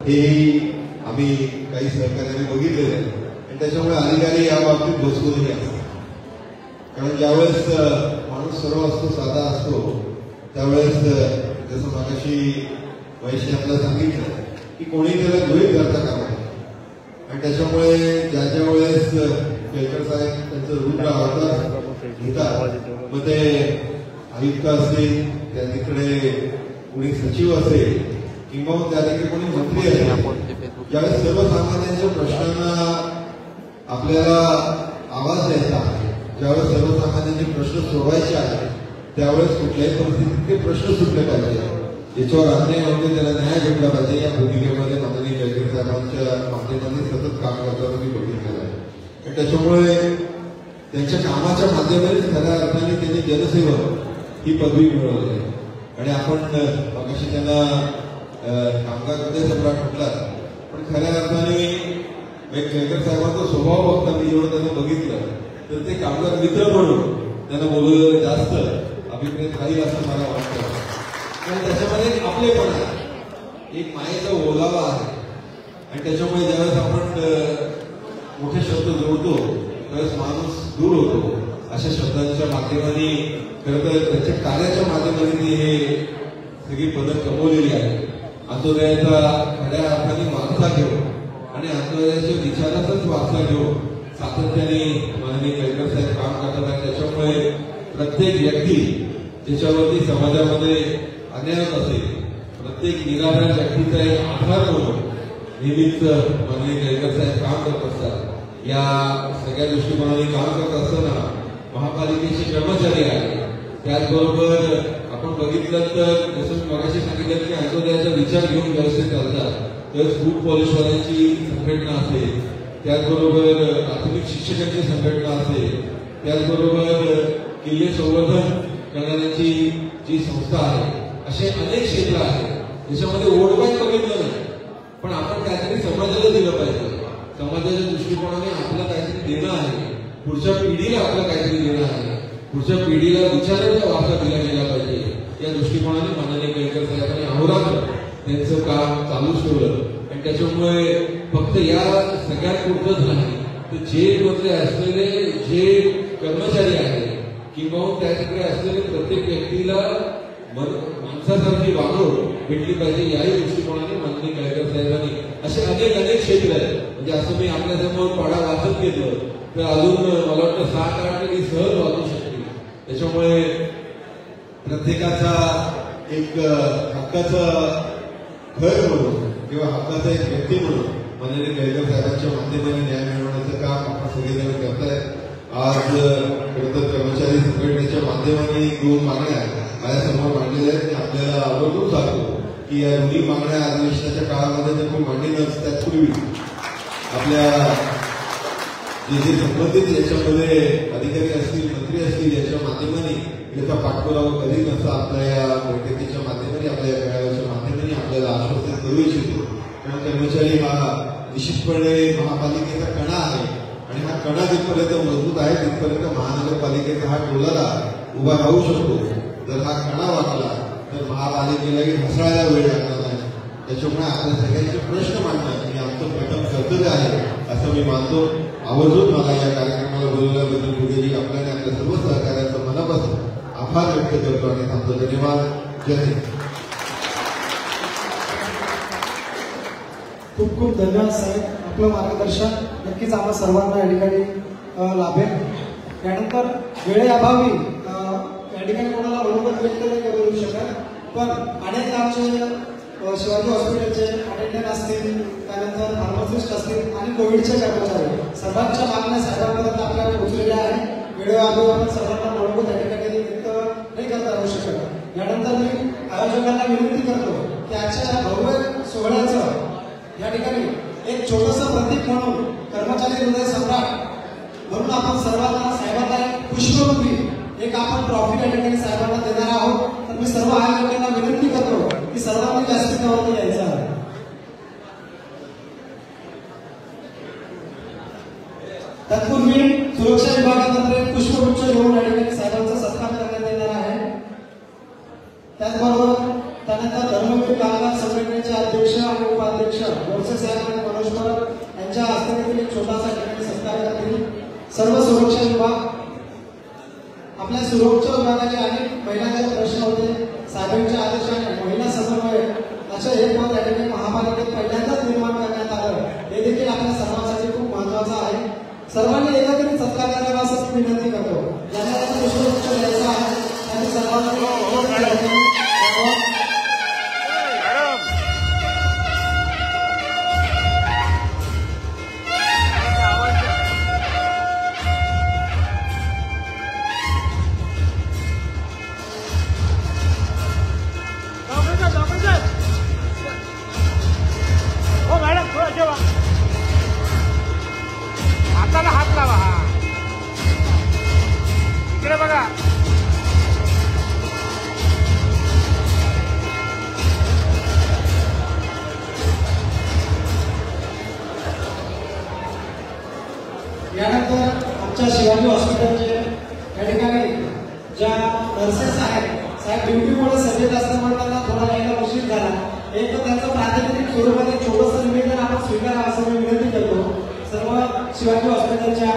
हे आम्ही काही सहकार्याने बघितलेलं आहे आणि त्याच्यामुळे अधिकारी या बाबतीत घुसखोरी असतात. कारण ज्यावेळेस माणूस सर्व असतो, साधा असतो, त्यावेळेस जसं मागाशी महेशने आपल्याला सांगितलं की कोणी त्याला गृहीत धरता कामा नये आणि त्याच्यामुळे ज्या वेळेस केळकर साहेब त्यांचं रुद्र अवतार घेतात, मग ते आयुक्त असतील, त्या तिकडे कोणी सचिव असेल किंवा त्या तिकडे कोणी मंत्री असेल, ज्यावेळेस सर्वसामान्यांच्या प्रश्नांना आपल्याला आवाज द्यायचा आहे, ज्यावेळेस सर्वसामान्यांचे प्रश्न सोडवायचे आहेत, त्यावेळेस कुठल्याही परिस्थितीत ते प्रश्न सुटले पाहिजे, याच्यावर अन्याय होते, त्याला न्याय भेटला पाहिजे. या भूमिकेमध्ये माननीय केळकर साहेबांच्या माध्यमाने सतत काम करताना मी बघितलेलं आहे. आणि त्याच्यामुळे त्यांच्या कामाच्या माध्यमानेच खऱ्या अर्थाने त्यांनी जनसेवक ही पदवी मिळवली आहे. आणि आपण मगाशी त्यांना कामगार हृदय सम्राट म्हटला, पण खऱ्या अर्थाने केळकर साहेबांचा स्वभाव बघता मी जेवढं त्यांना बघितलं तर ते कामगार मित्र म्हणून त्यांना बोलवलेलं जास्त अभिप्रेत राहील असं मला वाटतं. आणि त्याच्यामध्ये आपलेपण आहे, एक मायेचा ओलावा आहे आणि त्याच्यामुळे ज्यावेळेस आपण मोठे शब्द जोडतो त्यावेळेस माणूस दूर होतो. अशा शब्दांच्या माध्यमाने खरं तर त्याच्या कार्याच्या माध्यमाने हे सगळी पदक कमवलेली आहे. अंत्योदयाचा खऱ्या अर्थाने वारसा घेऊन आणि अंत्योदयाच्या विचाराचाच वारसा घेऊन सातत्याने माननीय केळकर साहेब काम करतात आणि त्याच्यामुळे प्रत्येक व्यक्ती ज्याच्यावरती समाजामध्ये अन्याय असेल, प्रत्येक निराधार व्यक्तीचा एक आधार म्हणून नेहमीच माननीय केळकर साहेब काम करत असतात. या सगळ्या दृष्टिकोनाने काम करत असताना महापालिकेचे कर्मचारी आहेत, त्याचबरोबर आपण बघितलं तर जसं मी मगाशी सांगितलं की अंत्योदयाचा विचार घेऊन व्यवस्थित चालतात, तर फूड पॉलिशवाल्यांची संघटना असेल, त्याचबरोबर प्राथमिक शिक्षकांची संघटना असेल, त्याचबरोबर किल्ले संवर्धन करणाऱ्यांची जी संस्था आहे, असे अनेक क्षेत्र आहेत ज्याच्यामध्ये वोट बँक बघितलं नाही, पण आपण काहीतरी समाजाला दिलं पाहिजे. समाजाच्या दृष्टिकोनाने आपल्याला काहीतरी देणं आहे, पुढच्या पिढीला आपल्याला काहीतरी देणं आहे, पुढच्या पिढीला विचारांचा वारसा दिला गेला पाहिजे. या दृष्टिकोनाने माननीय केळकर साहेबांनी अहोरात्र त्यांचं काम चालूच ठेवलं आणि त्याच्यामुळे फक्त या सगळ्यांपुरतंच नाही तर जेलमधले असलेले जे कर्मचारी आहेत किंवा त्या ठिकाणी असलेले प्रत्येक व्यक्तीला माणसासारखी वागणूक भेटली पाहिजे. याही दृष्टिकोनाने माननीय केळकर साहेबांनी असे अनेक क्षेत्र आहेत. म्हणजे असं मी आपल्यासमोर पाडा वाचत घेतलं तर अजून मला वाटतं 7-8 तरी सहज वाचू शकतील. त्याच्यामुळे प्रत्येकाचा एक हक्काचा घर म्हणून किंवा हक्काचा एक व्यक्ती म्हणून माननीय केळकर साहेबांच्या माध्यमाने न्याय मिळवण्याचं काम आपण सगळेजण करतायत. आज खरं तर कर्मचारी संघटनेच्या माध्यमाने 2 मागण्या माझ्यासमोर मांडलेल्या आहेत. आपल्याला आवर्जून सांगतो की या दोन्ही मागण्या अधिवेशनाच्या काळामध्ये जर कोण मांडली नसतात, त्यापूर्वी आपल्या जे संबंधित याच्यामध्ये अधिकारी असतील, मंत्री असतील, याच्या माध्यमाने याचा पाठपुरावा कधी नसता आपल्या या बैठकीच्या माध्यमाने, आपल्या या मेळाव्याच्या माध्यमाने आपल्याला आश्वासित करू इच्छितो. कारण कर्मचारी हा निश्चितपणे महापालिकेचा कणा आहे आणि हा कणा जिथपर्यंत मजबूत आहे तिथपर्यंत महानगरपालिकेचा हा डोलारा उभा राहू शकतो. जर हा कणा वाटला तर महापालिकेलाही ढासळायला वेळ लागणार नाही. त्याच्यामुळे आपल्या सगळ्यांचे प्रश्न मांडणं हे आमचं प्रथम कर्तव्य आहे असं मी मानतो. आवर्जून मला या कार्यक्रमाला बोलवल्याबद्दल गुरुजी आपल्याने आपल्या सर्व सहकार्याचा मनापासून आभार व्यक्त करतो आणि थांबतो. धन्यवाद. जय हिंद. खूप खूप धन्यवाद साहेब. आपलं मार्गदर्शन नक्कीच आम्हा सर्वांना या ठिकाणी लाभेल. त्यानंतर वेळेअभावी या ठिकाणी कोणाला बरोबर व्यक्त नाही करू शकत, पण अनेक आमचे शिवाजी हॉस्पिटलचे अटेंडंट असतील, त्यानंतर फार्मासिस्ट असतील आणि कोविडचे कर्मचारी सर्वांच्या मागण्या साहेबांपर्यंत आपल्याला पोहोचलेल्या आहेत. वेळेअभावी आपण सर्वांना बरोबर या ठिकाणी व्यक्त नाही करता येऊ शकत. यानंतर मी आयोजकांना विनंती करतो की आजच्या भव्य सोहळ्याचं या ठिकाणी एक छोटंसं प्रतीक म्हणून कर्मचारी हृदय सम्राट म्हणून आपण सर्वांना साहेबांना एक पुष्पवृत्ती एक आपण ट्रॉफी या ठिकाणी साहेबांना देणार आहोत. तर मी सर्व आयोजकांना विनंती करतो की सर्वांनी व्यासपीठावरती यायचं आहे. तत्पूर्वी सुरक्षा विभागातर्फे पुष्पगुच्छ देऊन या ठिकाणी साहेबांचा सत्कार करण्यात येणार आहे. त्याचबरोबर त्यानंतर धर्मवीर कामगार संघटनेचे अध्यक्ष आणि उपाध्यक्ष तासासाठी सत्कार करतील. सर्व सुरक्षा विभाग, आपल्या सुरक्षा विभागाचे अनेक महिलांचे प्रश्न होते. साहेबांच्या आदेशाने महिला समन्वय अशा हे पद या ठिकाणी महापालिकेत पहिल्यांदाच निर्माण करण्यात आलं. हे देखील आपल्या सर्वांसाठी खूप महत्वाचं आहे. सर्वांनी एकत्रित सत्कार करावा असं मी विनंती करतो. ज्यांना त्याचं पुष्पगुच्छ द्यायचा आहे त्यांनी सर्वांनी हाताला हात लावा. हा इकडे बघा. यानंतर आमच्या शिवाजी हॉस्पिटलचे या ठिकाणी ज्या नर्सेस आहेत, साहेब ड्युटीमुळे सभेत असल्यामुळे त्यांना थोडा यायला उशीर झाला. एक तर त्यांचं प्रातिनिधिक स्वरूपात छोटंसं निवेदन आपण स्वीकारावं असं मी विनंती करतो. सर्व शिवाजी हॉस्पिटलच्या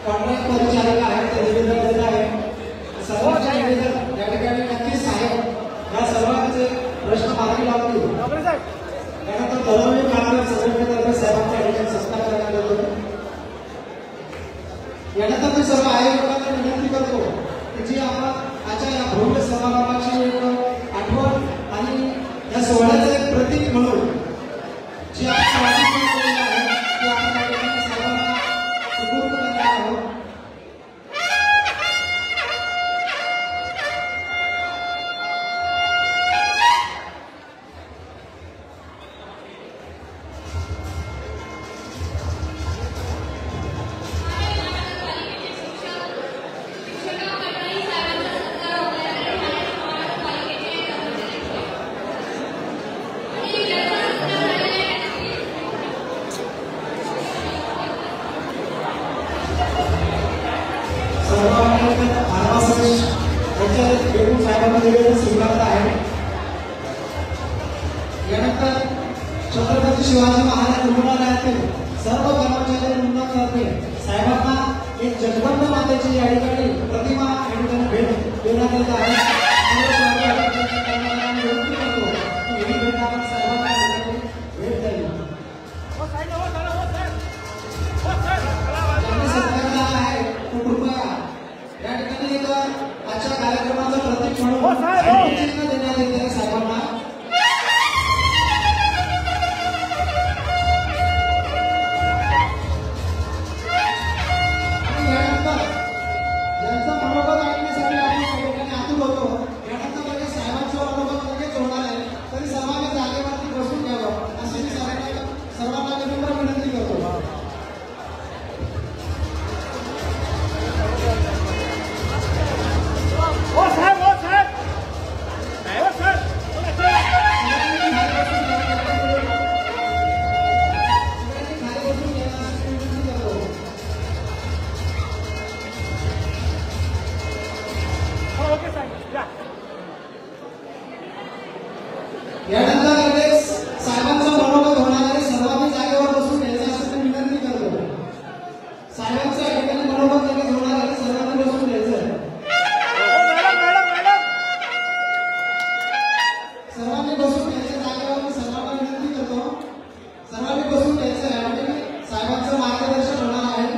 कॉन्ट्रॅक्ट परिचारिका आहेत ते निवेदन देत आहेत. सर्वांचे निवेदन या ठिकाणी नक्कीच साहेब या सर्वांचे प्रश्न मार्गी लावतील. त्यानंतर दरवर्षी कामगार संघटनेतर्फे साहेबांच्या या ठिकाणी सत्कार करण्यात येतो. यानंतर मी सर्व आयोजकांना विनंती करतो की जी आपण आजच्या या भव्य समारंभाची एक आठवण आणि या सोहळ्याचं एक प्रतीक म्हणून जी आपण केलेली आहे ती आपण या ठिकाणी सर्वांना सुपूर्द करणार आहोत. यानंतर छत्रपती शिवाजी महाराज रुग्णालयातील सर्व कर्मचाऱ्यांतर्फे साहेबांना एक जगदंबा मातेची या ठिकाणी प्रतिमा या ठिकाणी भेट देण्यात येत आहे. ही भेट आपण सर्वांना भेट द्यावी. ज्यांनी सत्कार आहे तो कृपया या ठिकाणी एक आजच्या कार्यक्रमाचं प्रतीक म्हणून चिन्ह देण्यात येते साहेबांना. यानंतर लगेच साहेबांचं मनोगत होणार आहे. सर्वांनी जागेवर बसून घ्यायचं असं मी विनंती करतो. साहेबांचं या ठिकाणी मनोगत लगेच होणार आहे. सर्वांनी बसून घ्यायचं. सर्वांनी बसून घ्यायचं जागेवर. मी सर्वांना विनंती करतो सर्वांनी बसून घ्यायचं. या ठिकाणी साहेबांचं मार्गदर्शन होणार आहे.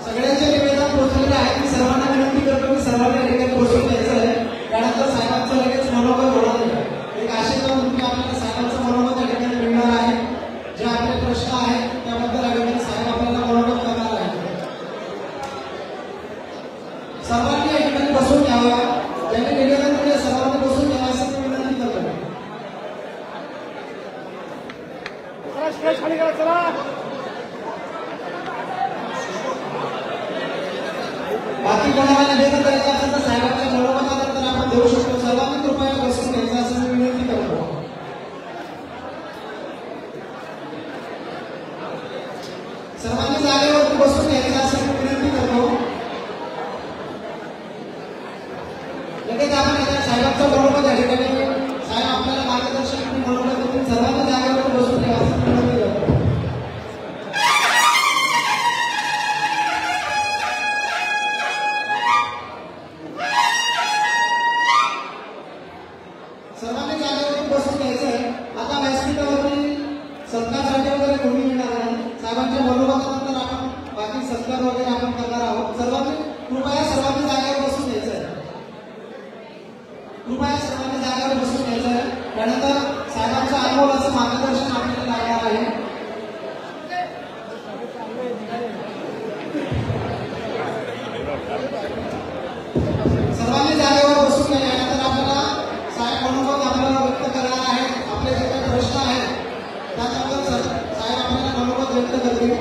सगळ्यांचे निवेदन पोहोचलेले आहे. मी सर्वांना विनंती करतो की सर्वांना ठिकाणी पोहोचून द्यायचं आहे. त्यानंतर साहेबांचं लगेच मनोगत होणार आहे. एक आशीर्वाद म्हणून आपल्याला साहेबांचं मनोगत या ठिकाणी मिळणार आहे. जे आपले प्रश्न आहेत त्याबद्दल या ठिकाणी साहेब आपल्याला मनोगत करणार आहे. सर्वांनी या ठिकाणी बसून घ्यावं. ज्यांनी निवेदन दिले सर्वांनी बसून घ्यावं असं मी विनंती करतो. बाकी कोणाला निवेदन करायचं असेल तर साहेबांच्या मनोगतानंतर आपण देऊ शकतो. सर्वांनी कृपया बसून घ्यायचं असं मी विनंती करतो. सर्वांनी जागेवरती बसून घ्यायचं असं मी विनंती करतो. लगेच आपण साहेबांचं मनोगत ठिकाणी साहेब आपल्याला मार्गदर्शन आणि मनोरंजन देतील. सर्वांनी जागेवर बसून घ्या असं विनंती करतो. सर्वांनी जागेवर बसून घ्यायचं. आता व्यासपीठावरती सत्कारासाठी वगैरे कोणी येणार आहे. साहेबांच्या मनोभावानंतर आपण बाकी सत्कार वगैरे आपण करणार आहोत. सर्वांनी कृपया सर्वांनी जागेवर बसून घ्यायचं आहे. कृपया सर्वांनी जागेवर बसून घ्यायचं आहे. त्यानंतर साहेबांचं अनमोल असं मार्गदर्शन आपल्याला लागणार आहे. सर्वांनी जागेवर बसून घ्यायनंतर आपल्याला साहेब मनोभाव आपल्याला व्यक्त करणार आहेत. आपले जे काही प्रश्न आहेत त्याच्याबद्दल साहेब आपल्याला मनोभाव व्यक्त करतील.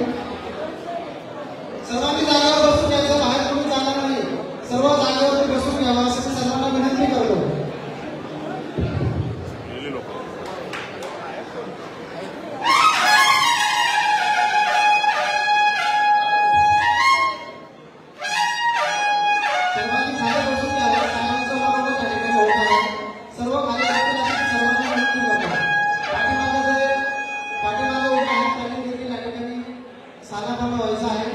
सर्वांनी जागेवर बसून घ्यायचं. बाहेर कोणी जाणार नाही. सर्व जागेवरती बसून घ्यावं असं मी सर्वांना विनंती करतो. सर्वांनी खाली बसून घ्यावं. साहेबांचं मनोभाव त्या ठिकाणी होत आहे. सर्व खाली बसून घ्यायचं सर्वांना विनंती करतो. पाठीमागे उभे आहेत त्यांनी देखील या ठिकाणी साधारण व्हायचं आहे.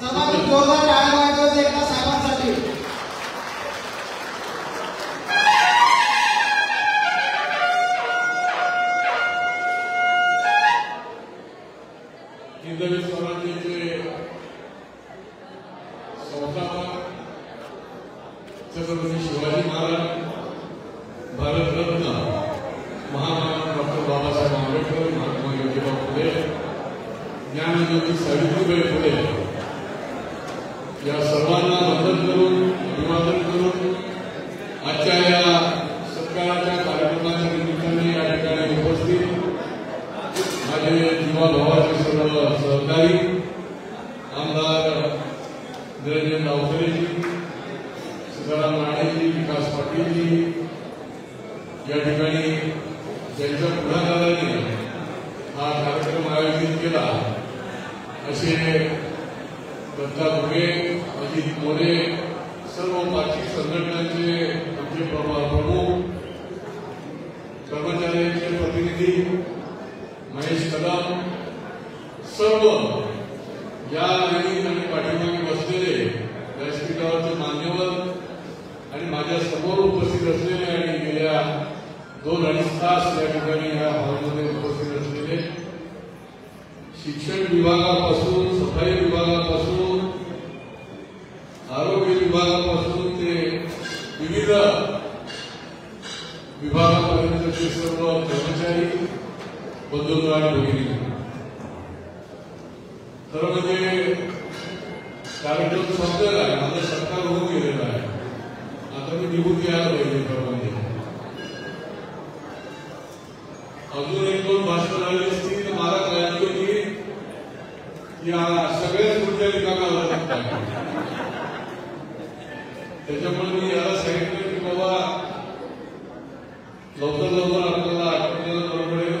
सर्वांनी जोरदार टाळ्या वाजवायच्या एकदा साहेबांसाठी. हिंदवी स्वराज्याचे संस्थापक छत्रपती शिवाजी महाराज, भारतरत्न महामानव डॉक्टर बाबासाहेब आंबेडकर, महात्मा ज्योतिबा फुले, ज्ञानज्योती सावित्रीबाई फुले या सर्वांना वंदन करून अभिवादन करून आजच्या या सत्काराच्या कार्यक्रमाच्या निमित्ताने या ठिकाणी उपस्थित माझे जीवाभावाचे सर्व सहकारी आमदार निरंजन डावखरेजी, सीताराम राणेजी, विकास पाटीलजी या ठिकाणी ज्यांच्या पुढाकाराने हा कार्यक्रम आयोजित केला असे दत्ता घुगे, अजित मोरे, सर्व पाचवी संघटनांचे आमचे प्रमुख, कर्मचाऱ्यांचे प्रतिनिधी, महेश कदम, सर्व या लाईन आणि पाठीमागे बसलेले व्यासपीठावरचे मान्यवर आणि माझ्या समोर उपस्थित असलेले आणि गेल्या 2-2.5 तास या ठिकाणी या हॉलमध्ये उपस्थित असलेले शिक्षण विभागापासून, सफाई विभागापासून, आरोग्य विभागापासून ते विविध विभागापर्यंतचे सर्व कर्मचारी, बंधू आणि भगिनी, खरं म्हणजे कार्यक्रम संपलेला आहे. माझा सत्कार होऊन गेलेला आहे. आता मी निघून घ्यायला पाहिजे. खरं म्हणजे अजून 1-2 भाषण झाली असती तर मला कळली होती की सगळ्याच पुढच्या विभागाला लागतात. त्याच्यामुळे मी याला सांगितलं की बाबा लवकर आपल्याला आठवड्याला बरं पडेल.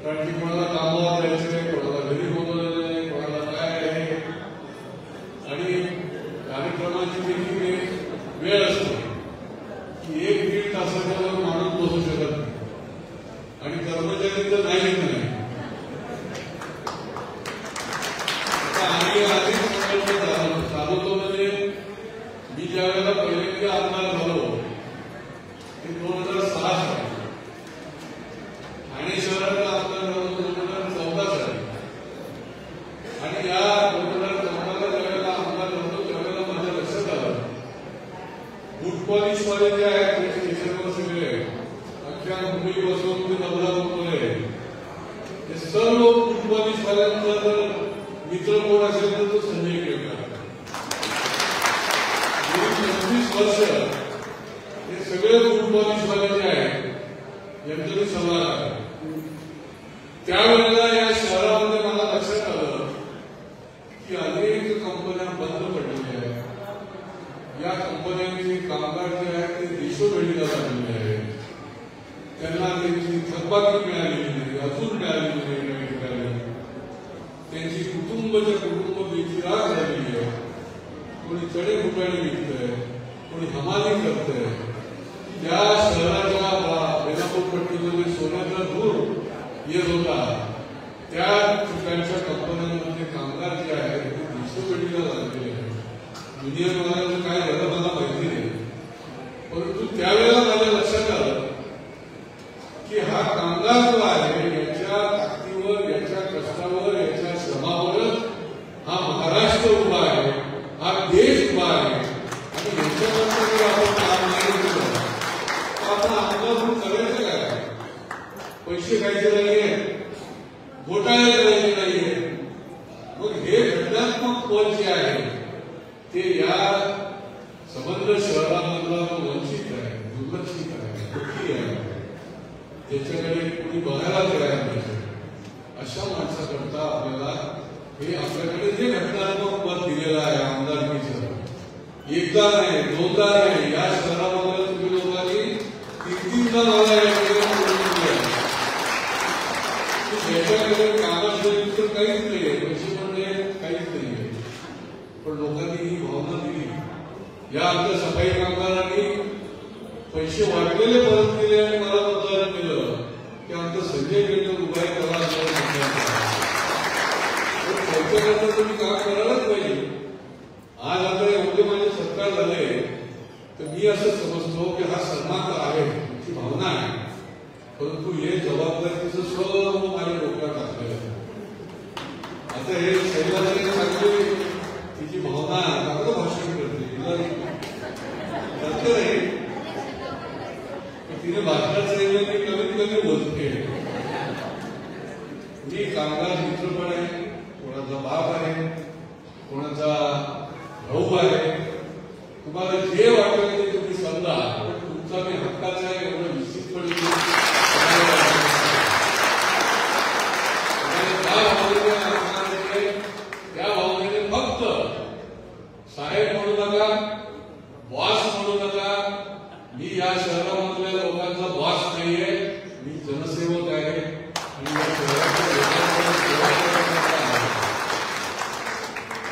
कारण की कोणाला कामावर जायचं नाही, कोणाला घरी बोलवलं नाही, कोणाला काय आहे. आणि कार्यक्रमाची देखील एक वेळ असते की 1-1.5 तासाच्या वर माणूस बसू शकत नाही आणि कर्मचारी तर नाहीच नाही. आम्ही आधीच चालवतो म्हणजे मी ज्या वेळेला पहिल्यांदा आमदार झालो ते 2006 साली, ठाणे शहराचा आमदार झालो 2014 साली. आणि या 2014ला ज्या वेळेला आमदार झालो त्यावेळेला माझ्या लक्षात आलं बूट पॉलिशवाले जे आहेत ते स्टेशनवर सगळे अख्ख्या मुंबई बसून ते नवरा ते सर्व बूट पॉलिशवाल्यांचा जर मित्र कोण असेल तर तो संजय केळकर. 25 वर्ष हे सगळे बूट पॉलिशवाले जे आहेत यांचं मी सल्ला आहे. त्यावेळेला या शहरामध्ये मला लक्षात आलं की अनेक कंपन्या बंद पडलेल्या आहेत. या कंपन्यांचे कामगार जे आहेत ते देशोभेटीला लागलेले आहेत. त्यांना त्यांची थकबाकी मिळालेली नाही, अजून मिळालेली नाही. त्यांची कुटुंब देखील कोणी चढे फुटाणे विकतंय, कोणी हमाली करतंय. ज्या शहराच्या बेलापूरपट्टीमध्ये सोन्याचा धूर येत होता त्या ठिकाणच्या कंपन्यांमध्ये कामगार जे आहेत ते दिवसोपटीला लागलेले आहेत. युनियनवाल्यांचं काय झालं मला माहिती नाही, परंतु त्यावेळेला माझ्या लक्षात आलं की हा कामगार जो आहे याच्या ताकदीवर, याच्या कष्टावर, याच्या श्रमावरच हा महाराष्ट्र उभा आहे, हा देश उभा आहे. आणि याच्यानंतर जर आपण काम नाही केलं तर आपण आंदोलन करायचं काय? पैसे खायचे नाहीये, घोटाळे करायचे नाहीये. मग हे घटनात्मक पद जे आहे ते या संबंध शहरामधला वंचित आहे, दुर्लक्षित आहे, दुःखी आहे, त्याच्याकडे कोणी बघायला तयार नाही. अशा माणसाकरता आपल्याला हे आपल्याकडे जे घटनात्मक पद दिलेलं आहे आमदारकीचं, एकदा नाही, दोनदा नाही, या शहरामध्ये तुम्ही लोकांनी तीन-तीनदा मला याच्याकडे कामाचं काहीच नाहीये, पैसे पण नाही, काहीच नाहीये. पण लोकांनी ही भावना दिली. या आमच्या सफाई कामगारांनी पैसे वाटलेले परत केले आणि मला मतदान केलं की आमचं संजय गेलं उभाय करा. त्याच्याकरता तुम्ही काम करायलाच पाहिजे. आज आता एवढे माझे सरकार झाले तर मी असं समजतो की हा सन्मान आहे, तुमची भावना आहे, परंतु हे जबाबदारीचं सर्व माझ्या डोक्यात टाकलेलं आहे. आता हे शैलाने सांगले तिची भावना चांगलं भाषण करते, करते नाही, तिने भाषणात सांगितलं की कमीत कमी बोलते. मी कामगार मित्र पण आहे, कोणाचा बाप आहे, कोणाचा भाऊ आहे. तुम्हाला जे वाटेल ते तुम्ही समजा, तुमचा मी हक्काचा आहे एवढं निश्चितपणे त्या भावनेने फक्त साहेब म्हणू नका, बॉस म्हणू नका. मी या शहरामधल्या लोकांचा बॉस नाहीये, मी जनसेवक आहे आणि या शहराच्या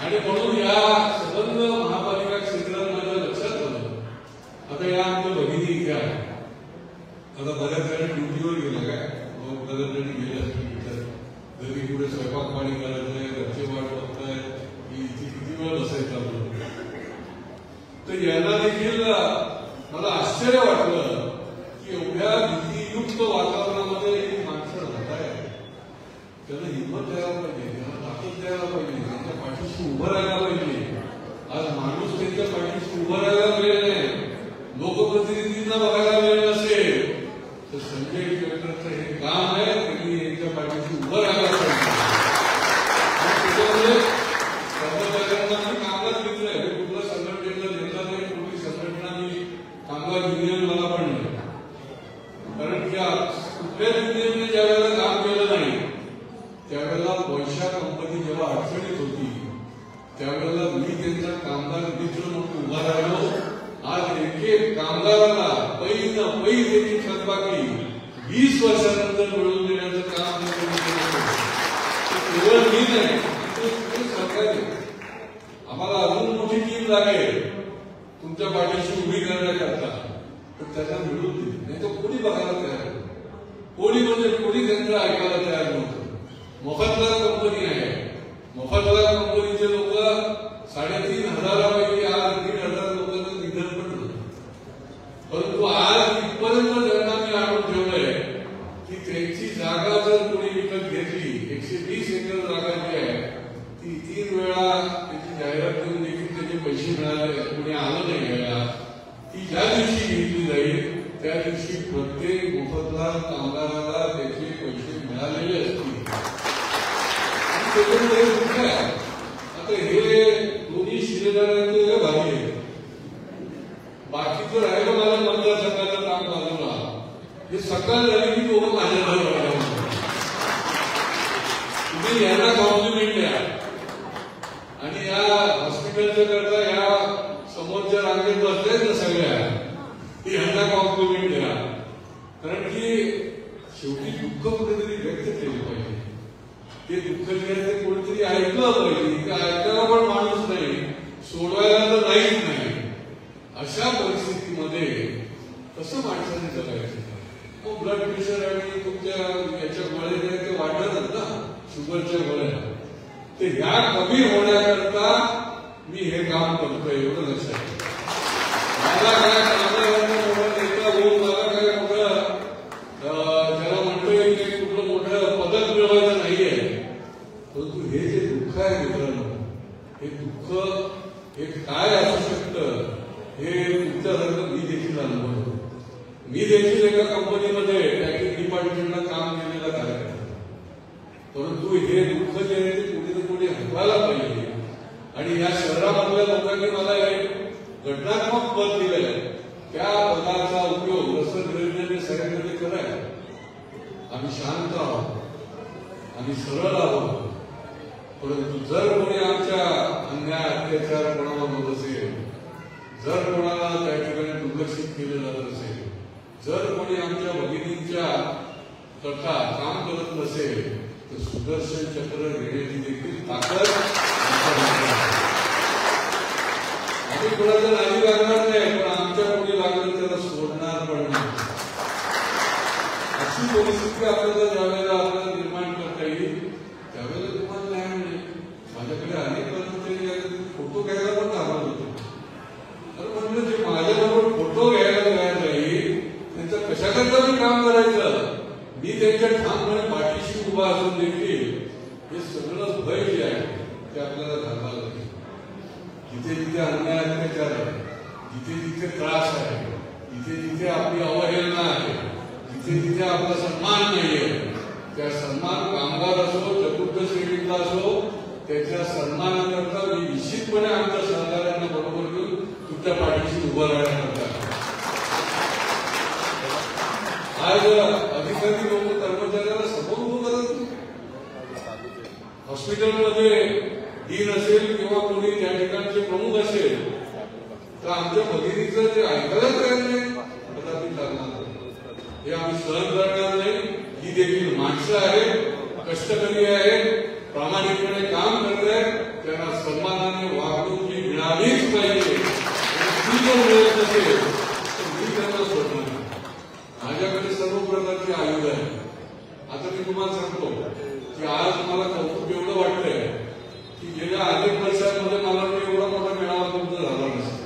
आणि म्हणून या संबंध महापालिका क्षेत्रात माझ्या लक्षात आलं. आता या आमच्या भगिनी इथे आहे, आता बऱ्याच वेळा ड्युटीवर गेल्या काय, बऱ्याच जणी गेल्या असतील, घरी पुढे स्वयंपाक पाणी करायचंय, घरचे वाट बघताय, इथे किती वेळ बसायचं. तर यांना देखील मला आश्चर्य वाटलं की एवढ्या भीतीयुक्त वातावरणामध्ये ही माणसं राहत आहेत. त्यांना हिंमत द्यायला पाहिजे, त्यांना ताकद द्यायला पाहिजे, त्यांच्या पाठीशी उभं राहायला पाहिजे. आज माणूस त्यांच्या पाठीशी उभं राहायला वेळ नाही, लोकप्रतिनिधींना बघायला वेळ नसेल तर संजय केळकरचं हे काम आहे, त्यांनी यांच्या पाठीशी उभं राहायला पाहिजे. त्याच्यामध्ये कर्मचाऱ्यांना मी कामगार मित्र आहे, कुठल्या संघटनेला नेता नाही, कुठली संघटना मी कामगार युनियन मला पण नाही. कारण की कुठल्या युनियनने ज्या वेळेला काम केलं नाही त्यावेळेला पैशा कंपनी जेव्हा अडचणीत होती त्यावेळेला मी त्यांचा कामगार मित्र म्हणून उभा राहिलो. आज एक कामगाराला पैन पै त्यांची थकबाकी 20 वर्षानंतर मिळवून देण्याचं काम केवळ मी नाही, सरकार आहे. आम्हाला अजून मोठी टीम लागेल तुमच्या पाठीशी उभी करण्याकरता, तर त्याला मिळून दिली नाही तर कोणी बघायला तयार नव्हतं, कोणी म्हणजे कोणी त्यांचं ऐकायला तयार नव्हतं. मोफतलाल कंपनी आहे, मोफतलाल कंपनीचे लोक 3,500 आज 1,500 लोकांचं निधन पण झालं. परंतु आज इथपर्यंत त्यांना मी आणून ठेवलंय की त्यांची जागा जर कोणी विकत घेतली, 120 एकर जागा जी आहे ती 3 वेळा त्याची जाहिरात करून देखील त्याचे पैसे मिळाले, कोणी आलं नाही घ्यायला. ती ज्या दिवशी घेतली जाईल त्या दिवशी प्रत्येक मोफतलाल कामगाराला त्याचे पैसे मिळालेले असतील. आता हे दोन्ही शिलेदारांचे भारी आहे. बाकीचं राहिलं मला मतदारसंघाचं काम बाजूला, हे सकाळ झाली की दोघं माझ्या तुम्ही यांना कॉम्प्लिमेंट द्या आणि या हॉस्पिटलच्या करता या समोरच्या रांगेत बसल्याच ना सगळ्या यांना कॉम्प्लिमेंट द्या. कारण की शेवटी दुःख कुठेतरी व्यक्त केलं पाहिजे. ते दुःख जे आहे ते कोणीतरी ऐकलं पाहिजे. ऐकायला पण माणूस नाही, सोडवायला तर नाहीच नाही. अशा परिस्थितीमध्ये कसं माणसाने जगायचं? मग ब्लड प्रेशर आणि तुमच्या याच्या गोळ्या ते वाढणारच ना, शुगरच्या गोळ्या. ते ह्या कमी होण्याकरता मी हे काम करतोय, एवढं लक्षात ठेवा. मला काय नेता होऊन मला काय मोठं ज्याला म्हणतोय की कुठलं मोठं पदक मिळवायचं नाहीये. परंतु हे जे दुःख आहे मित्रांनो, हे दुःख हे काय असू शकतं हे तुमच्यासारखं मी देखील अनुभवतो. मी देखील एका कंपनीमध्ये पॅकेज डिपार्टमेंटला काम केलेला कार्यक्रम. परंतु हे दुःख जे आहे ते कुठे ना कुठे हटवायला पाहिजे. आणि या शहरामधल्या लोकांनी मला एक घटनात्मक पद दिलंय. त्या पदाचा उपयोग रसग्रहणाने सगळ्यांमध्ये करायला. आम्ही शांत आहोत, आम्ही सरळ आहोत. परंतु जर कोणी आमच्या अन्याय अत्याचार कोणाला होत असेल, जर कोणाला त्या ठिकाणी दुर्लक्षित केलं जात असेल, जर कोणी आमच्या भगिनींच्या कथा काम करत नसेल, तर सुदर्शन चक्र घेण्याची देखील ताकद आम्ही कोणाच्या नादी लागणार नाही, पण आमच्या कोणी लागलं त्याला सोडणार पण नाही. अशी परिस्थिती आपल्याला ज्यावेळेला आपल्याला निर्माण करता येईल त्यावेळेला तुम्हाला न्याय मिळेल. माझ्याकडे अनेक कर्मचारी फोटो घ्यायला पण थांबत होते. तर म्हटलं जे माझ्याबरोबर फोटो घ्यायला तयार नाही त्यांचं कशाकरता मी काम करायचं? मी त्यांच्या ठामपणे पाठीशी उभा असून देखील हे सगळं भय जे आहे ते आपल्याला घालवायला लागेल. जिथे जिथे अन्याय अत्याचार आहे, जिथे जिथे त्रास आहे, जिथे जिथे आपली अवहेलना आहे, जिथे जिथे आपला सन्मान नाहीये, त्या सन्मान कामगार असो, चतुर्थ श्रेणीतला असो, त्याच्या सन्मानाकरता मी निश्चितपणे आमच्या सहकार्यांना बरोबर घेऊन तुमच्या पाठीशी उभं राहण्याकरता. आज अधिकारी लोक कर्मचाऱ्याला समोर उभं करत नाही. हॉस्पिटलमध्ये डीन असेल किंवा कोणी त्या ठिकाणचे प्रमुख असेल तर आमच्या भगिनीचं ते ऐकायला तयार नाही, कदाचित लागणार नाही. हे आम्ही सहन करणार नाही. ही देखील माणसं आहेत, कष्टकरी आहेत, प्रामाणिकपणे काम करत आहेत. त्यांना सन्मानाने वागणूक जी मिळालीच पाहिजे. ती जर मिळत नसेल तर मी त्यांना सोडणार नाही. माझ्याकडे सर्व प्रकारची आयुध आहे. आता मी तुम्हाला सांगतो की आज मला कौतुक एवढं वाटतंय की गेल्या अनेक वर्षांमध्ये मला एवढा मोठा मेळावा तुमचा झाला नसेल.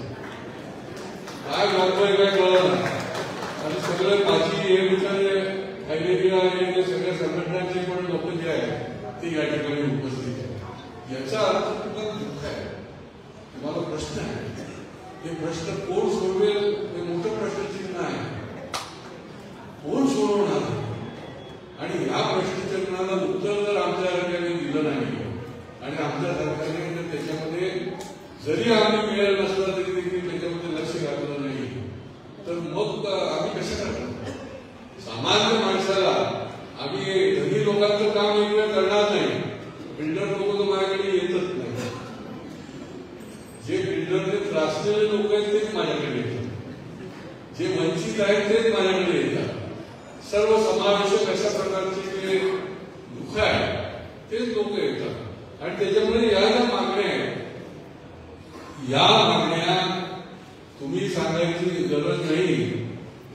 काय वाटतंय काय कळलं नाही. आणि सगळे माझी हे विचारे हायलेरिया आणि ते सगळ्या संघटनांचे पण लोक जे आहेत ते या ठिकाणी उपस्थित आहेत. याचा अर्थ तुम्हाला दुःख आहे, तुम्हाला प्रश्न आहे. हे प्रश्न कोण सोडवेल हे मोठं प्रश्नचिन्ह आहे. कोण सोडवणार? आणि या प्रश्नचिन्हाला उत्तर जर आमच्या सरकारने दिलं नाही आणि आमच्या सरकारने जर त्याच्यामध्ये जरी आम्ही मिळेल नसला तरी देखील त्याच्यामध्ये लक्ष घातलं नाही तर मग आम्ही कशा करणार? सामान्य माणसाला आम्ही धनी लोकांचं काम एक वेळ करणार नाही. बिल्डर लोक तर माझ्याकडे येतच नाही. जे बिल्डरने त्रासलेले लोक आहेत तेच माझ्याकडे येतात. जे वंचित आहेत तेच माझ्याकडे येतात. सर्व समावेशक अशा प्रकारचे जे दुःख आहे तेच लोक येतात. आणि त्याच्यामुळे या ज्या मागण्या आहेत या मागण्या तुम्ही सांगायची गरज नाही.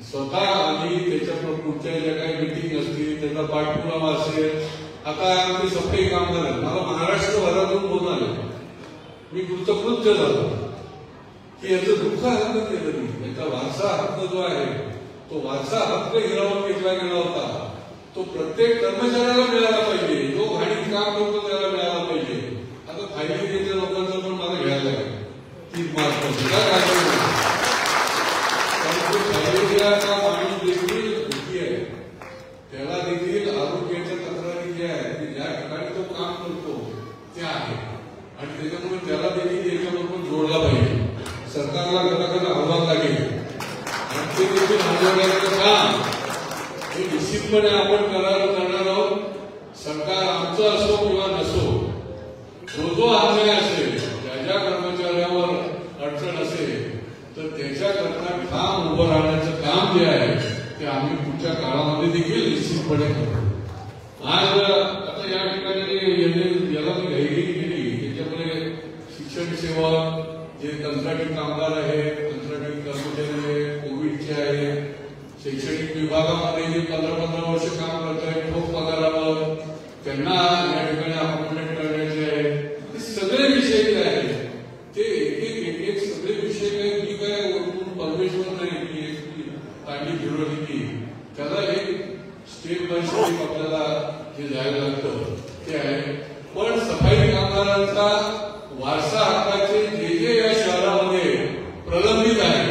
स्वतः आम्ही त्याच्या पुढच्या ज्या काही मिटिंग असतील त्याचा पाठपुरावा असेल. आता आमचे सफाई कामगार आहेत, मला महाराष्ट्रभरातून फोन आले. मी कृतकृत्य झालो की याचं दुःख हक्क केलं मी. याचा वारसा हक्क जो आहे तो वारसा हक्क हिरावून घेतला गेला होता. तो प्रत्येक कर्मचाऱ्याला मिळाला पाहिजे. जो घाणीत काम करतो त्याला मिळाला पाहिजे. आता फायदेच्या लोकांचं पण मला घ्यायला लागेल. 3 मार्च माणूस देखील दुःखी आहे. त्याला देखील आरोग्याच्या तक्रारी ज्या आहेत ज्या ठिकाणी तो काम करतो त्या आहे आणि त्याच्यामुळे त्याला देखील याच्याबरोबर जोडला पाहिजे. सरकारला घराघर आव्हान लागेल आणि ते देखील आंदोलनाचं काम हे निश्चितपणे आपण करणार आहोत. सरकार आमचं असो किंवा नसो, जो अन्याय असेल, ज्या कर्मचाऱ्यावर अडचण असेल तर त्याच्याकरता ठाम उभं राहण्याचं काम जे आहे ते आम्ही पुढच्या काळामध्ये देखील निश्चितपणे करू. आज आता या ठिकाणी याला मी घाईघाई केली त्याच्यामुळे शिक्षण सेवा कंत्राटी कामगार आहेत, कंत्राटी कर्मचारी आहेत, कोविडचे आहेत, शैक्षणिक विभागामध्ये जे 15-15 वर्ष काम करत आहेत ठोक पगारावर, त्यांना या ठिकाणी अपॉइंटमेंट करण्याचे आहे. हे सगळे विषय जे आहेत ते एक सगळे विषय काही मी काय परमेश्वर नाही की काढली फिरवली की त्याला एक स्टेप बाय स्टेप आपल्याला जे जायला लागतं ते आहे. पण सफाई कामगारांचा वारसा हक्काचे जे या शहरामध्ये प्रलंबित आहे,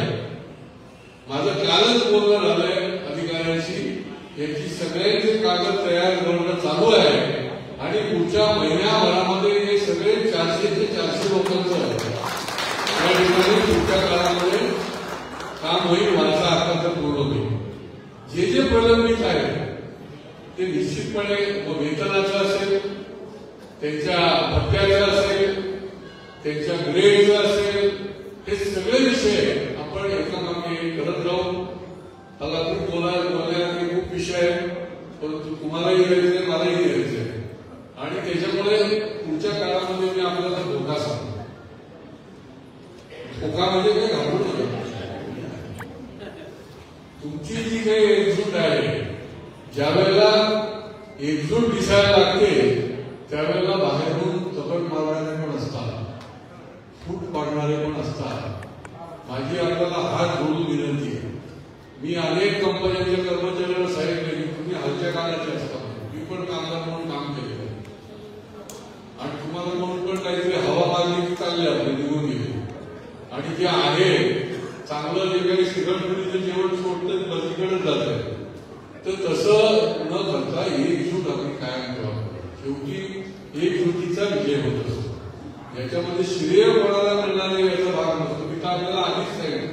माझं कालच बोलणं झालंय अधिकाऱ्यांशी, याची सगळ्यांचे कागद तयार करणं चालू आहे आणि पुढच्या महिन्याभरामध्ये हे सगळे 400 ते 400 लोकांचं या ठिकाणी पुढच्या काळामध्ये काम होईल, वारसा हक्काचं पूर्ण होईल. जे प्रलंबित आहे ते निश्चितपणे वेतनाचं असेल, त्यांच्या भत्त्याचं असेल, त्यांच्या ग्रेडचं असेल, हे सगळे विषय आपण एकामागे करत राहू. मला खूप बोलायला खूप विषय आहे, परंतु तुम्हालाही घ्यायचंय, मलाही घ्यायचंय आणि त्याच्यामुळे पुढच्या काळामध्ये मी आपल्याला धोका सांगतो. धोका म्हणजे काय घाबरू नका. तुमची जी काही एकजूट आहे, ज्या वेळेला एकजूट दिसायला लागते त्यावेळेला बाहेरून चपट मारणारे पण असतात, फूट पाडणारे पण असतात. माझी आपल्याला हात जोडून विनंती आहे. मी अनेक कंपन्यांच्या कर्मचाऱ्यांना सांगितले की तुम्ही हलक्या कानाचे असता, मी पण कामगार म्हणून काम केलेलं आणि तुम्हाला म्हणून पण काहीतरी हवा मारली की चालले आपले निघून गेले आणि जे आहे चांगलं जे काही श्रीखंडपुरीचं जेवण सोडतं ते बदलीकडेच जात आहे. तर तसं न करता एकजूट आपण कायम ठेवा. शेवटी एकजुटीचा विजय होत असतो. याच्यामध्ये श्रेय कोणाला मिळणारे याचा भाग नसतो. मी तर आपल्याला आधीच सांगितलं,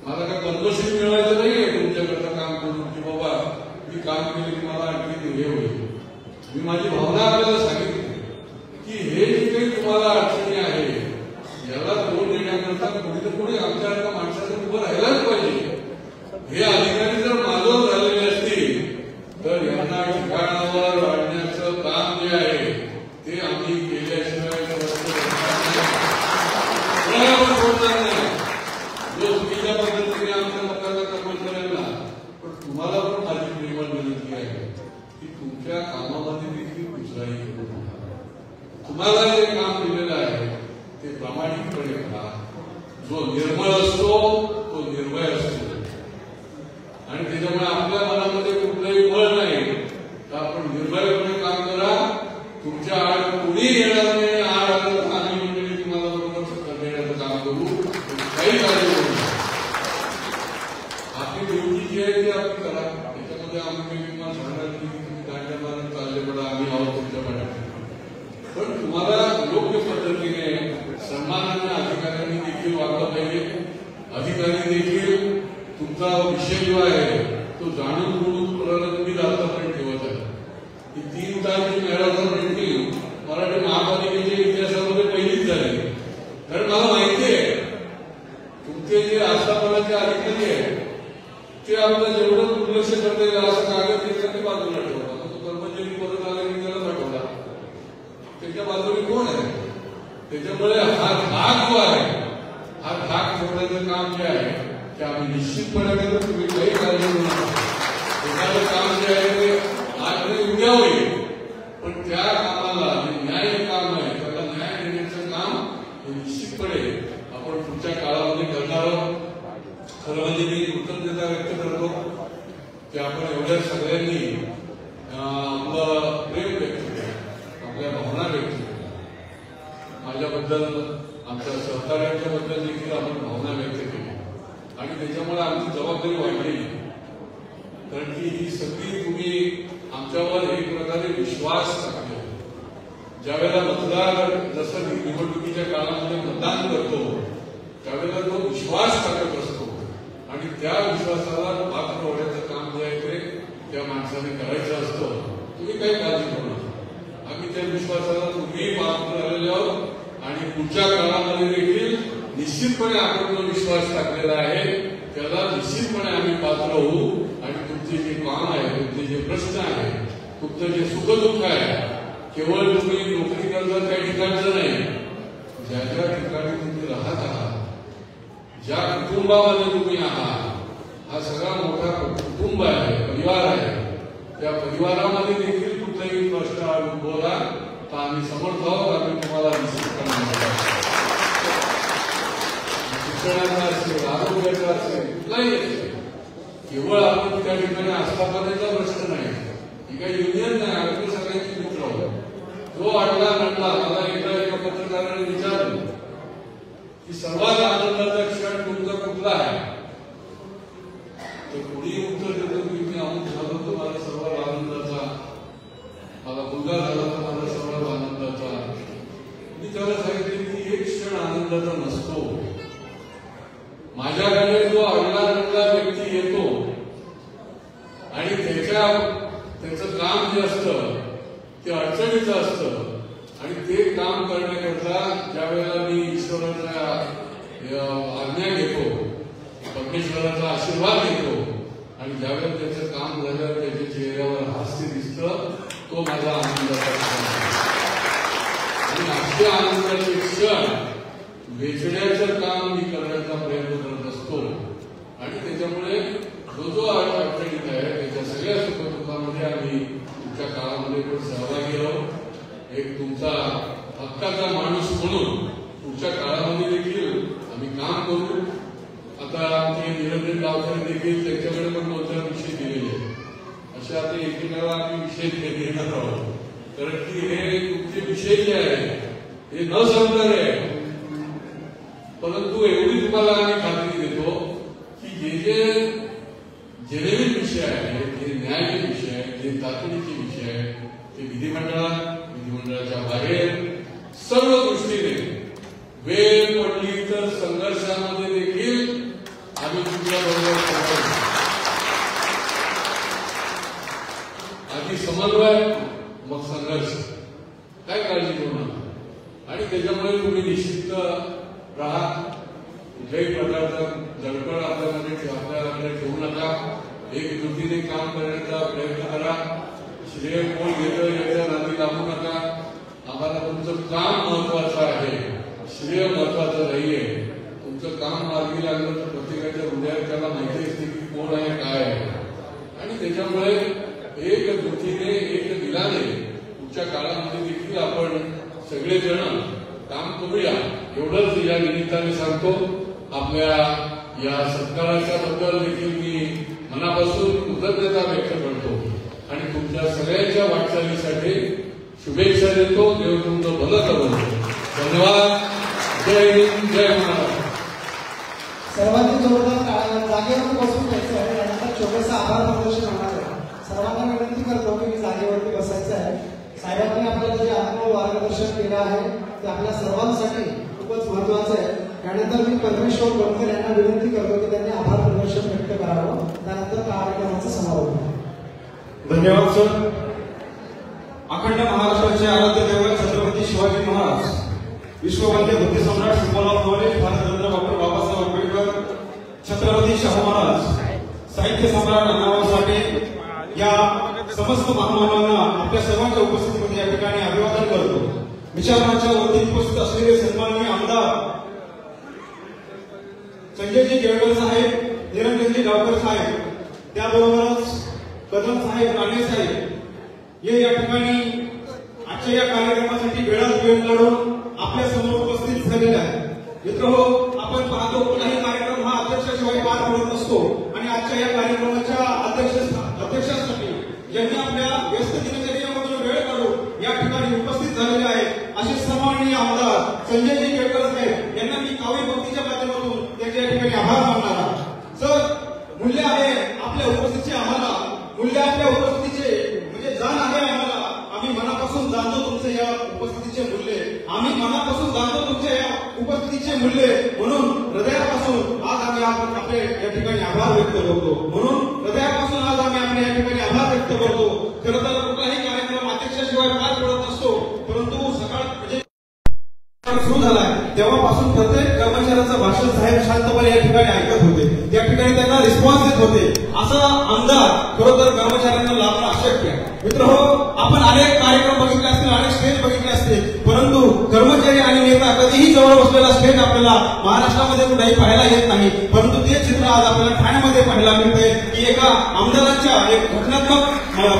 मला काय पद्मश्री मिळवायचं नाहीये तुमच्याकडनं काम करून की बाबा मी काम केलं की मला आणखी हे होईल. मी माझी भावना आपल्याला सांगितली की हे जे काही तुम्हाला अडचणी आहे याला तोंड देण्याकरता कोणी तर कोणी आमच्या माणसाचं उभं राहायलाच पाहिजे. हे अधिकारी जर मालवण झालेले असतील तर यांना ठिकाणावर आणण्याचं काम जे आहे ते आम्ही केल्याशिवाय सोडणार नाही. जो चुकीच्या पद्धतीने आमच्या लोकांना कर्मचाऱ्यांना, पण तुम्हाला पण माझी प्रेमळ विनंती आहे की तुमच्या कामामध्ये देखील कुचराई करू नका. तुम्हाला जे काम दिलेलं आहे ते प्रामाणिकपणे करा. जो निर्मळ असतो तो निर्भय असतो आणि त्याच्यामुळे आपल्या मनामध्ये कुठलंही बळ नाही तर आपण निर्भयपणे काम करा. तुमच्या आड कोणी येणार नाही. आड आलं तर आम्ही मंडळी तुम्हाला बरोबर देण्याचं काम करू, काही काळजी करू. आपली ड्युटी जी आहे ती आपण करा. त्याच्यामध्ये आम्ही विमान सांगणार की तुम्ही दांड्या मारून चालले पडा, आम्ही आहोत तुमच्या पाठीशी. पण तुम्हाला योग्य पद्धतीने सन्मानाने अधिकाऱ्यांनी देखील वागलं पाहिजे. अधिकारी देखील तुमचा विषय जो आहे तो जाणून बुडून प्रलंबित आतापर्यंत ठेवत आहे. ही 3 तारची मॅरेथॉन मीटिंग मराठी महापालिकेच्या इतिहासामध्ये पहिलीच झाली. कारण मला माहिती आहे तुमचे जे आस्थापनाचे अधिकारी आहे ते आपलं जेवढं दुर्लक्ष करता येईल असं कागद त्याच्या बाजूला ठेवला. तो कर्मचारी परत आला की त्याला पाठवला. त्याच्या बाजूने कोण आहे? त्याच्यामुळे हा धाक जो आहे हा धाक ठेवण्याचं काम जे आहे ते आम्ही निश्चितपणे करतो. तुम्ही काही काळजी करू नका. एखादं काम जे आहे ते आज नाही उद्या होईल, पण त्या कामाला जे न्याय काम आहे त्याला न्याय देण्याचं काम हे निश्चितपणे आपण पुढच्या काळामध्ये करणार आहोत. खरं म्हणजे मी कृतज्ञता व्यक्त करतो की आपण एवढ्या सगळ्यांनी आपलं प्रेम व्यक्त केलं, आपल्या भावना व्यक्त केल्या. माझ्याबद्दल, आमच्या सहकार्यांच्या बद्दल देखील आपण भावना व्यक्त केली आणि त्याच्यामुळे आमची जबाबदारी वाढली. कारण की ही सगळी तुम्ही आमच्यावर एक प्रकारे विश्वास टाकले. ज्यावेळेला मतदार जसं निवडणुकीच्या काळामध्ये मतदान करतो त्यावेळेला तो विश्वास टाकत असतो आणि त्या विश्वासाला पात्र होण्याचं काम जे आहे ते त्या माणसाने करायचं असतं. तुम्ही काही काळजी करू नका. आम्ही त्या विश्वासाला तुम्ही पात्र झालेले आहोत आणि पुढच्या काळामध्ये देखील निश्चितपणे आपण जो विश्वास टाकलेला आहे त्याला निश्चितपणे आम्ही पात्र होऊ आणि तुमचे जे काम आहे, तुमचे जे प्रश्न आहे, तुमचं जे सुखदुःख आहे, केवळ तुम्ही नोकरी करता त्या ठिकाणचं नाही, ज्या ज्या ठिकाणी तुम्ही राहत आहात कुटुंबामध्ये तुम्ही आहात, हा सगळा मोठा कुटुंब आहे, परिवार आहे. त्या परिवारामध्ये देखील कुठलाही प्रश्न उद्भवला तर आम्ही समर्थ आहोत. आम्ही तुम्हाला शिक्षणाचा असेल, आरोग्याचा असेल, कुठलाही असेल, केवळ आपण त्या ठिकाणी आस्थापनेचा प्रश्न नाही. ही काही युनियन नाही, आम्ही सगळ्यांची मित्र आहोत. जो अडला नडला, मला एका पत्रकाराने विचारलं की सर्वात आनंदाचा क्षण तुमचा कुठला आहे, तर कोणी उत्तर देतो की मी अमुक झालो तर मला सर्वात आनंदाचा, मला मुलगा झाला तर मला सर्वात आनंदाचा. मी त्याला सांगितले की एक क्षण आनंदाचा नसतो. माझ्याकडे जो अडला नडला व्यक्ती येतो आणि त्याचं काम जे असतं ते अडचणीचं असतं आणि ते काम करण्याकरता ज्या वेळेला मी ईश्वराचा आज्ञा घेतो, परमेश्वराचा आशीर्वाद घेतो आणि ज्यावेळेला त्याचं काम झालं त्याच्या चेहऱ्यावर हास्य दिसतं, तो माझा आनंदाचा क्षण आहे. आणि अशा आनंदाचे क्षण वेचण्याचं काम मी करण्याचा प्रयत्न करत असतो. आणि त्याच्यामुळे जो अडचणीत आहे त्याच्या सगळ्या सुखदुःखामध्ये आम्ही तुमच्या काळामध्ये पण सहभागी आहोत. एक तुमचा हक्काचा माणूस म्हणून पुढच्या काळामध्ये देखील आम्ही काम करू. आता आमचे निरंजन गावकर देखील त्यांच्याकडे पण 2-4 विषय दिलेले आहेत. अशा आता एकमेकाला आम्ही विषय घेणार आहोत, कारण की हे तुमचे विषय जे आहेत हे न संपणारे आहे. परंतु एवढी तुम्हाला आम्ही खात्री देतो की जे जेनेरिक विषय आहेत, जे न्यायाचे विषय आहेत, जे तातडीचे विषय आहेत, ते विधिमंडळाच्या बाहेर सर्व दृष्टीने वेळ पडली तर संघर्षामध्ये देखील आम्ही तुमच्याबरोबर आधी समन्वय मग संघर्ष, काय काळजी करू नका. आणि त्याच्यामुळे तुम्ही निश्चित राहा. कुठल्याही प्रकारचा जडपड आपल्याकडे ठेवू नका. एकजुटीने काम करण्याचा प्रयत्न करा. श्रेय कोण घेतं याच्या नादी लागू नका. आम्हाला तुमचं काम महत्वाचं आहे, श्रेय महत्वाचं नाहीये. तुमचं काम मार्गी लागलं तर प्रत्येकाच्या हृदयात त्याला माहिती असते की कोण आहे, काय आहे. आणि त्याच्यामुळे एकजुटीने एक दिलाने पुढच्या काळामध्ये देखील आपण सगळेजण काम करूया, एवढंच या निमित्ताने सांगतो. आपल्या या सत्काराच्या बद्दल देखील मी मनापासून कृतज्ञता व्यक्त करतो आणि तुमच्या सगळ्यांच्या वाटचालीसाठी शुभेच्छा देतो. देव तुमचं भलं करो. धन्यवाद. जय हिंद, जय महाराष्ट्र. सर्वांनी जोरदार जागेवर बसून घ्यायचं आहे. त्यानंतर छोटंसं आभार प्रदर्शन होणार आहे. सर्वांना विनंती करतो की जागेवरती बसायचं आहे. साहेबांनी आपल्याला जे अनुभव मार्गदर्शन केलं आहे ते आपल्या सर्वांसाठी खूपच महत्वाचं आहे. त्यानंतर मी परमेश्वर बनकर यांना विनंती करतो की त्यांनी आभार प्रदर्शन व्यक्त करावं. त्यानंतर कार्यक्रमाचा समारोप. धन्यवाद सर. अखंड महाराष्ट्राचे आराध्य दैवत छत्रपती शिवाजी महाराज, विश्ववंद्य बुद्धिसम्राट सिंहराव नवले, भारतरत्न डॉक्टर बाबासाहेब आंबेडकर, छत्रपती शाहू महाराज, साहित्य सम्राट अण्णाभाऊ साठे या समस्त महामानवांना आपल्या सर्वांच्या उपस्थितीमध्ये या ठिकाणी अभिवादन करतो. विचारणाच्या वतीने उपस्थित असलेले सन्माननीय आमदार संजयजी केळकर साहेब, निरंजनजी गावकर साहेब, त्याबरोबरच कदम साहेब, राणे साहेब हे या ठिकाणी आजच्या या कार्यक्रमासाठी वेळात वेळ काढून आपल्या समोर उपस्थित झालेले आहेत. मित्रहो, आपण पाहतो कुठलाही कार्यक्रम हा अध्यक्षाशिवाय पार पडत नसतो आणि आजच्या या कार्यक्रमाच्या अध्यक्षासाठी ज्यांनी आपल्या व्यस्त दिनचर्येमधून वेळ काढून या ठिकाणी उपस्थित झालेले आहेत असे सन्माननीय आमदार संजयजी केळकर साहेब यांना मी काव्य भक्तीच्या माध्यमातून त्यांच्या या ठिकाणी आभार मानणार. सर, मूल्य आहे आपल्या उपस्थितीचे, आम्हाला मूल्य आपल्या उपस्थितीचे म्हणजे जाण आहे आम्हाला. आम्ही मनापासून जाणतो तुमचे या उपस्थितीचे मूल्य, आम्ही मनापासून जाणतो तुमच्या या उपस्थितीचे मूल्य. म्हणून हृदयापासून आज आम्ही आपले या ठिकाणी आभार व्यक्त करतो. म्हणून हृदयापासून आज आम्ही आपल्या या ठिकाणी आभार व्यक्त करतो. खरं तर कुठलाही कार्यक्रम अध्यक्षाशिवाय पार पडत नसतो, परंतु सकाळ म्हणजे सुरू झालाय तेव्हापासून प्रत्येक कर्मचाऱ्याचं भाषण साहेब शांतपणे या ठिकाणी ऐकत होते, त्या ठिकाणी त्यांना रिस्पॉन्स देत होते. असा आमदार खरोखर कर्मचाऱ्यांना लाभणं अशक्य आहे. मित्रहो, आपण अनेक कार्यक्रम बघितले असतील, अनेक स्टेज बघितले असतील, परंतु कर्मचारी आणि नेता कधीही जवळ बसलेला स्टेज आपल्याला महाराष्ट्रामध्ये कुठेही पाहायला येत नाही, परंतु ते चित्र आज आपल्याला ठाण्यामध्ये पाहायला मिळते की एका आमदारांच्या एक घटनात्मक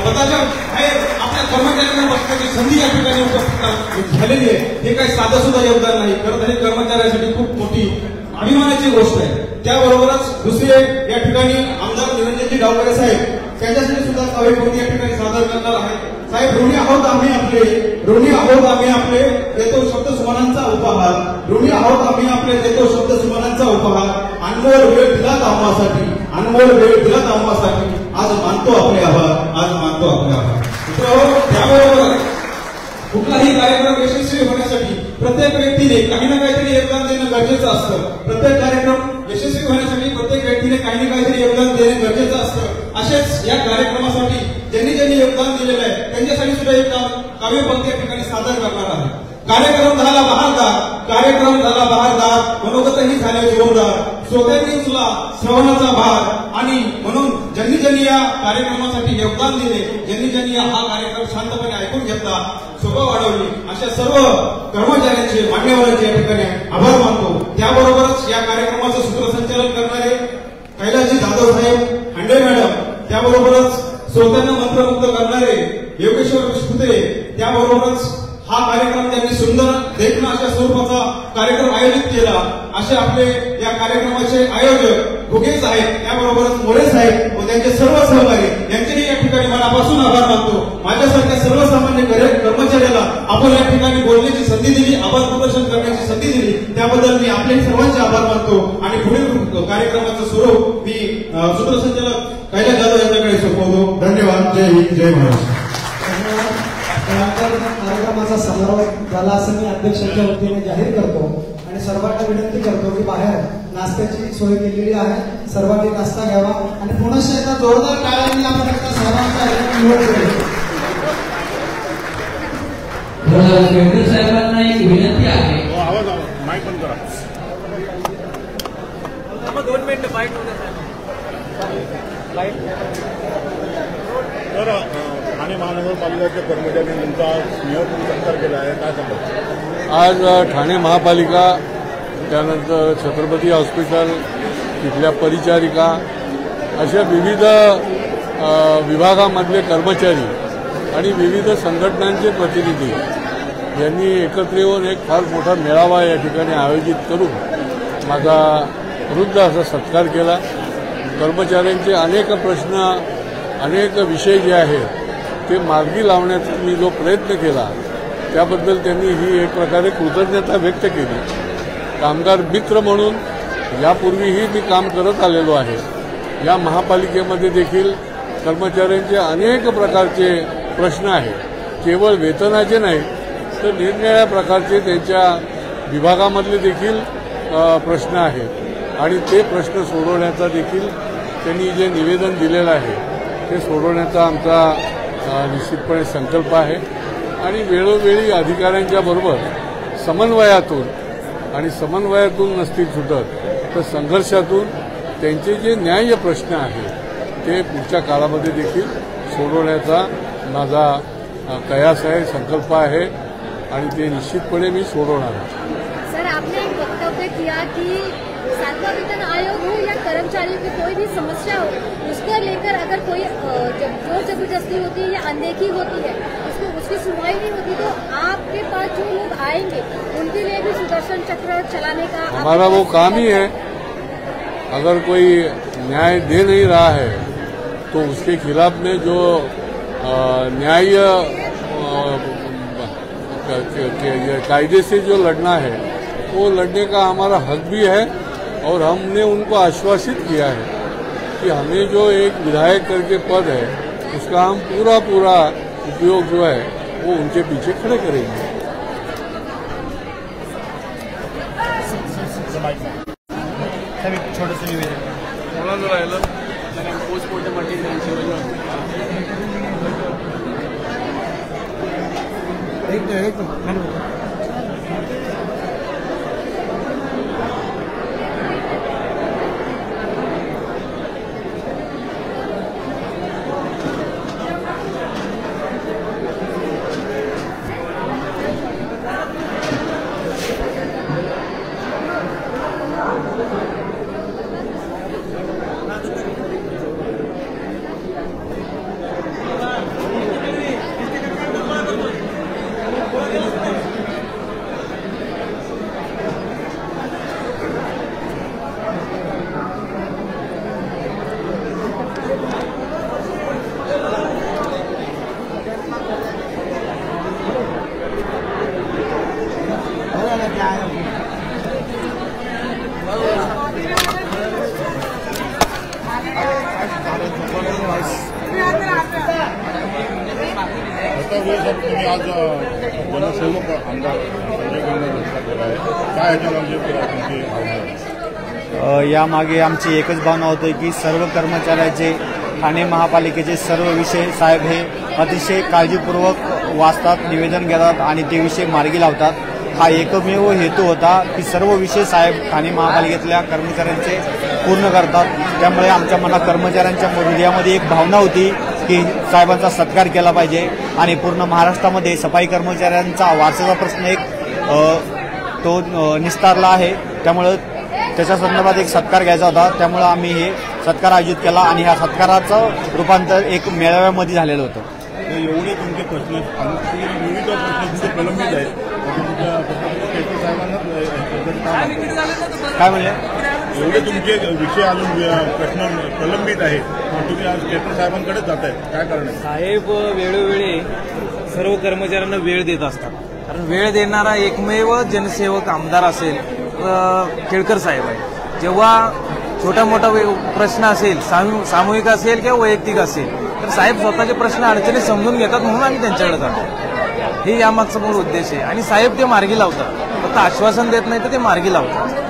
पदाच्या बाहेर आपल्या कर्मचाऱ्यांना बसण्याची संधी या ठिकाणी उपस्थित झालेली आहे. हे काही साधं सुद्धा योगदान नाही, खरं तर हे कर्मचाऱ्यांसाठी खूप मोठी अभिमानाची गोष्ट आहे. त्याबरोबरच दुसरे या ठिकाणी आमदार निरंजनजी डावकरे साहेब त्यांच्यासाठी सुद्धा काव्यकृती या ठिकाणी सादर करणार आहे. साहेब, ऋणी आहोत आम्ही आपले देतो शब्द सुमनांचा उपहार, ऋणी आहोत आम्ही आपले देतो शब्द सुमनांचा उपहार, अनमोल वेळ दिलात आम्हासाठी, आज मानतो आपले आभार. त्याबरोबर कुठलाही कार्यक्रम यशस्वी होण्यासाठी प्रत्येक व्यक्तीने काही ना काहीतरी योगदान देणं गरजेचं असतं. प्रत्येक कार्यक्रम यशस्वी होण्यासाठी प्रत्येक व्यक्तीने काही ना काहीतरी योगदान देणं गरजेचं असतं. असेच या कार्यक्रमासाठी ज्यांनी योगदान दिलेलं आहे त्यांच्यासाठी सुद्धा एक काव्यपंक्ती या ठिकाणी सादर करणार आहे. कार्यक्रम झाला बहारदार, मनोगतही झाले जोरदार, श्रोत्यांनी उचला श्रवणाचा भार, आणि म्हणून ज्यांनी या कार्यक्रमासाठी योगदान दिले, ज्यांनी हा कार्यक्रम शांतपणे ऐकून घेतला, शोभा वाढवली, अशा सर्व कर्मचाऱ्यांचे, मान्यवरांचे या ठिकाणी आभार मानतो. त्याबरोबरच या कार्यक्रमाचं सूत्रसंचालन करणारे कैलासजी जाधव साहेब, हांडे मॅडम, त्याबरोबरच श्रोत्यांना मंत्रमुग्ध करणारे योगेश्वर विष्णुते, त्याबरोबरच हा कार्यक्रम त्यांनी सुंदर देखणं अशा स्वरूपाचा कार्यक्रम आयोजित केला. असे आपले या कार्यक्रमाचे आयोजक घुगे साहेब, त्याबरोबरच मोरे साहेब व त्यांचे सर्व सहकारी यांचेही या ठिकाणी मनापासून आभार मानतो. माझ्यासारख्या सर्वसामान्य कर्मचाऱ्याला आपण या ठिकाणी बोलण्याची संधी दिली, आभार प्रदर्शन करण्याची संधी दिली, त्याबद्दल मी आपले सर्वांचे आभार मानतो. आणि पुढील कार्यक्रमाचं स्वरूप मी सूत्रसंचालक कैलास जाधव यांच्याकडे सोपवतो. धन्यवाद. जय हिंद, जय महाराष्ट्र. कार्यक्रमाचा समारोप झाला असं मी अध्यक्षांच्या वतीने जाहीर करतो आणि सर्वांना विनंती करतो की बाहेर नाश्त्याची सोय केलेली आहे, सर्वांनी नाश्ता घ्यावा आणि पुनश्च एकदा जोरदार टाळ्यांनी आपण एकदा सर्वांचा निवड करू. साहेबांना एक विनंती आहे, माईक बंद करा. 2 मिनिटं बाईट तर ठाणे महानगरपालिकेच्या कर्मचाऱ्यांचा स्नेहपूर्ण सत्कार केला आहे, काय सांगतो? आज ठाणे महापालिका, त्यानंतर छत्रपती हॉस्पिटल, तिथल्या परिचारिका, अशा विविध विभागामधले कर्मचारी आणि विविध संघटनांचे प्रतिनिधी यांनी एकत्र येऊन एक फार मोठा मेळावा या ठिकाणी आयोजित करून माझा वृद्ध असा सत्कार केला. कर्मचाऱ्यांचे अनेक प्रश्न, अनेक विषय जे आहेत ते मार्गी लावण्याचा मी जो प्रयत्न केला त्याबद्दल त्यांनी ही एक प्रकारे कृतज्ञता व्यक्त केली. कामगार मित्र म्हणून यापूर्वीही मी काम करत आलेलो आहे. या महापालिकेमध्ये देखील कर्मचाऱ्यांचे अनेक प्रकारचे प्रश्न आहेत, केवळ वेतनाचे नाही तर निरनिराळ्या प्रकारचे त्यांच्या विभागामधले देखील प्रश्न आहेत आणि ते प्रश्न सोडवण्याचा देखील त्यांनी जे निवेदन दिलेलं आहे ते सोडवण्याचा आमचा निश्चितपणे संकल्प आहे. आणि वेळोवेळी अधिकाऱ्यांच्या बरोबर समन्वयातून नसतील सुटत तर संघर्षातून त्यांचे जे न्याय्य प्रश्न आहेत ते पुढच्या काळामध्ये देखील सोडवण्याचा माझा कयास आहे, संकल्प आहे आणि ते निश्चितपणे मी सोडवणार आहे. सर, आपने एक वक्तव्य किया कि 7वां वेतन आयोग हो या कर्मचारियों की कोई भी समस्या हो, उसको लेकर अगर कोई जोर जबरदस्ती होती है या अनदेखी होती है, उसकी सुनवाई नहीं होती, तो आपके पास जो लोग आएंगे उनके लिए भी सुदर्शन चक्र चलाने का हमारा वो काम ही है. अगर कोई न्याय दे नहीं रहा है तो उसके खिलाफ में जो न्याय कायदे से जो लड़ना है वो लड़ने का हमारा हक भी है. और हमने उनको आश्वासित किया है कि हमें जो एक विधायक करके पद है उसका हम पूरा उपयोग जो है वो उनके पीछे खड़े करेंगे. छोटंसं निवेदन मुलांना राहिलं पोस्टमॉर्टम नेमका संजय गांधी रस्ता केला आहे. काय याच्यामध्ये तुमची भावना आहे? यामागे आमची एकच भावना होती की सर्व कर्मचाऱ्याचे ठाणे महापालिकेचे सर्व विषय साहेब हे अतिशय काळजीपूर्वक वाचतात, निवेदन घेतात आणि ते विषय मार्गी लावतात. हा एकमेव हेतू होता की सर्व विषय साहेब ठाणे महापालिकेतल्या कर्मचाऱ्यांचे पूर्ण करतात. त्यामुळे आमच्या मनात कर्मचाऱ्यांच्या हृदयामध्ये एक भावना होती की साहेबांचा सत्कार केला पाहिजे आणि पूर्ण महाराष्ट्रामध्ये सफाई कर्मचाऱ्यांचा वारसाचा प्रश्न एक तो निस्तारला आहे. त्यामुळं त्याच्या संदर्भात एक सत्कार घ्यायचा होता. त्यामुळं आम्ही हे सत्कार आयोजित केला आणि ह्या सत्काराचं रूपांतर एक मेळाव्यामध्ये झालेलं होतं. एवढे तुमचे प्रश्न विविध प्रश्न तुमचे प्रलंबित आहेत. केसरी साहेबांना काय म्हणले? एवढे तुमचे विषय अजून प्रश्न प्रलंबित आहेत, तुम्ही आज केसरी साहेबांकडेच जात आहे, काय कारण आहे? साहेब वेळोवेळी सर्व कर्मचाऱ्यांना वेळ देत असतात. कारण वेळ देणारा एकमेव जनसेवक आमदार असेल केळकर साहेब आहे. जेव्हा छोटा मोठा प्रश्न असेल, सामूहिक असेल किंवा वैयक्तिक असेल, तर साहेब स्वतःचे प्रश्न अडचणी समजून घेतात म्हणून आम्ही त्यांच्याकडे जातो. हे यामागचा मूळ उद्देश आहे आणि साहेब ते मार्गी लावतात. फक्त आश्वासन देत नाही तर ते मार्गी लावतात.